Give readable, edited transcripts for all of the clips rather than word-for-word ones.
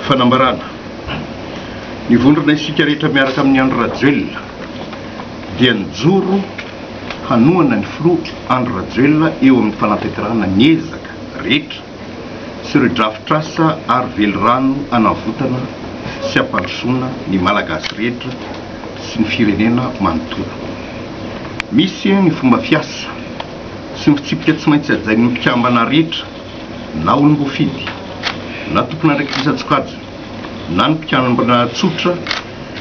fanambarana ny vondrona isika rehetra miaraka amin'ny andro rajoelona dia nijoro hanoana ny filoha andro rajoelona eo amin'ny fanatanterahana ny ezaka rehetra sy ireo drafitrasa ary velorano anavotana sy ampandrosoana ny malagasy rehetra sy ny firenena manontolo. Misy ny fomba fiasa sy ny fitsipika tsy maintsy ajain'ny mpikambana rehetra na olom-bofidy na tompona ndraikisan-tsokajy na ny mpikambana tsotra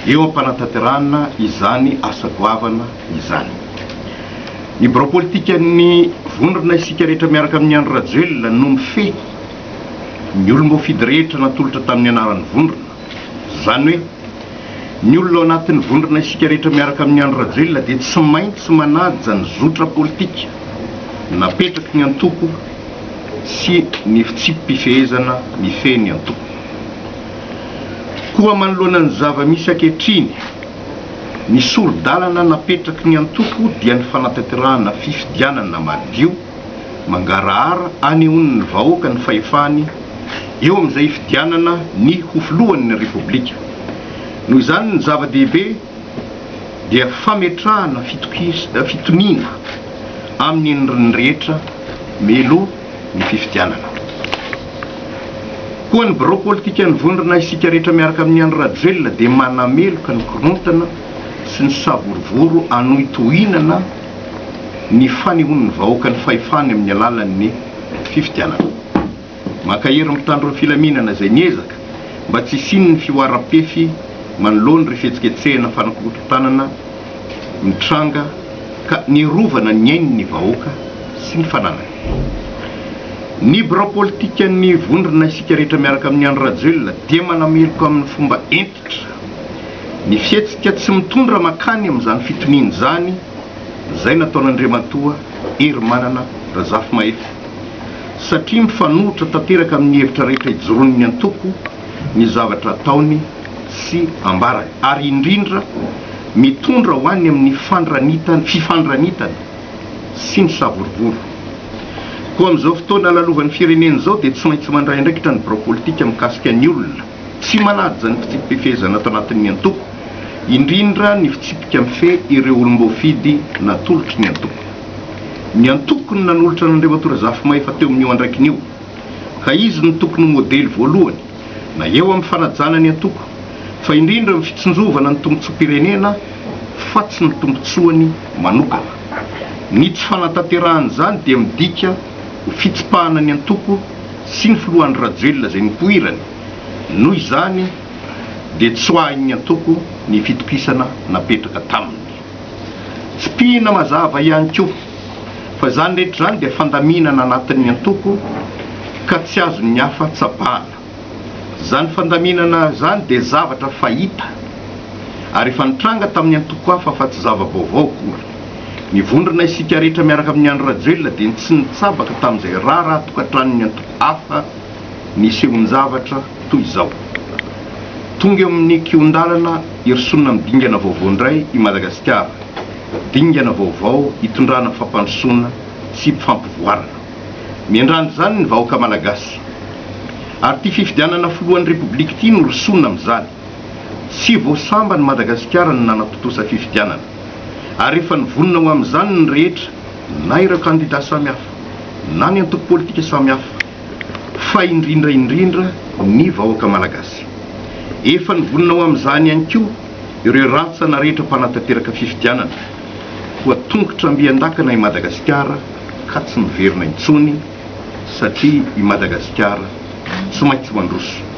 eo am-panatanterahana izany asa goavana izany. Ny birao politika ny vondrona isika rehetra miaraka amin'ny andro rajoelona no mifehy ny olom-bofidy rehetra natolotra tamin'ny anaran'ny vondrona. Zany hoe ny olona ao anatin'ny vondrona isika rehetra miaraka amin'ny andro rajoelona dia tsy maintsy manaja ny zotra politika napetraky ny antoko sy ny fitsipim-pifehezana mifehy ny antoko. Koa manoloana ny zava-misy ankehitriny ny soro-dalana napetraky ny antoko dia ny fanatanterahana fifidianana madio mangarahara anehoan'ny ny vahoaka ny fahefany eo amin'izay fidianana ny hofilohan'ny repoblika. Noho izany ny zava-dehibe dia fametrahana fitoniana amin'ny endriny rehetra melo ny fifidianana. Koa ny birao politika ny vondrona isika rehetra miaraka amin'ny andro rajoelona dia manameloka ny korontana sy ny savorovoro anohitohinana ny fanehoan'ny vahoaka ny fahefany amin'ny alalan'ny fifidianana. Makahery mitandro ny filaminana izay niezaka mba tsy hisian'ny fioaram-pefy manoloany ry fihetsiketsehana fanakorontanana mitranga ka nirovana ny ain'ny vahoaka sy ny fananany. Ny birao politika ny vondrona isika rehetra miaraka amin'ny andro rajoelona dia manameloka amin'ny fomba entitra ny fihetsika tsy mitondra makany amin'izany fitoniana izany izay nataon'Andriamatoa hery manana Razafimahefy, satria mifanohitra tanteraka amin'ny hevitra rehetra ijoroan'ny antoko ny zavatra ataony sy ambarany, ary indrindra mitondra ho any amin'ny fifandranitana sy ny savorovoro. Koa amin'izao fotoana lalovan'ny firenena izao dia tsy maintsy mandray andraikitra ny birao politika mikasika ny olona tsy manaja ny fitsipim-pifehezana ato anatin'ny antoko, indrindra ny fitsipika mifehy ireo olom-bofidy natolotry ny antoko. Ny antoko ny nanolotra n'Andriamatoa Razafimahefy teo amin'io andraikin'io, ka izy ny tokony modely voalohany na eo amin'ny fanajana ny antoko, fa indrindra amin'ny fitsinjovana ny tombotsoa-pirenena fa tsy ny tombotsoany manokana. Ny tsy fanatanterahana izany dia midika ho fitsipahana ny antoko sy ny filohan'ny rajoelona izay nipoirany. Noho izany dia tsoahin'ny antoko ny fitokisana napetraka taminy. Tsy pihina mazava ihany koa fa izany rehetra izany dia fandaminana anatin'ny antoko ka tsy azon'ny hafa tsabahana. Izany fandaminana izany dia zavatra fahita ary efa nitranga tamin'ny antoko hafa fa tsy zava-baovao koa. Ny vondrona isika rehetra miaraka amin'ny andro rajoelona dia tsy nitsabaka tamin'izay raha tokantranon'ny antoko hafa nisehony zavatra toy izao. Tonga eo amin'ny kiondalana irisonina amin'ny dingana vaovao indray i Madagasikara, dingana vaovao hitondrana fampandrosoana sy mpifampivoarana. Miandrano izany ny vahoaka malagasy, ary ty fifidianana filohan'ny repoblika ity no risonina amin'izany. Tsy voasamba ny Madagasikara ny nanatotosa fifidianana, ary efa nivonona ho amin'izany ny rehetra na ireo kandida samihafa na ny antoko politika samihafa, fa indrindra ny vahoaka malagasy. Efa nivonona ho amin'izany ihany koa ireo rantsana rehetra mpanatanteraka fifidianana, koa tongotra mbiandakana i Madagasikara ka tsy miverina intsony satria i Madagasikara tsy maintsy mandroso.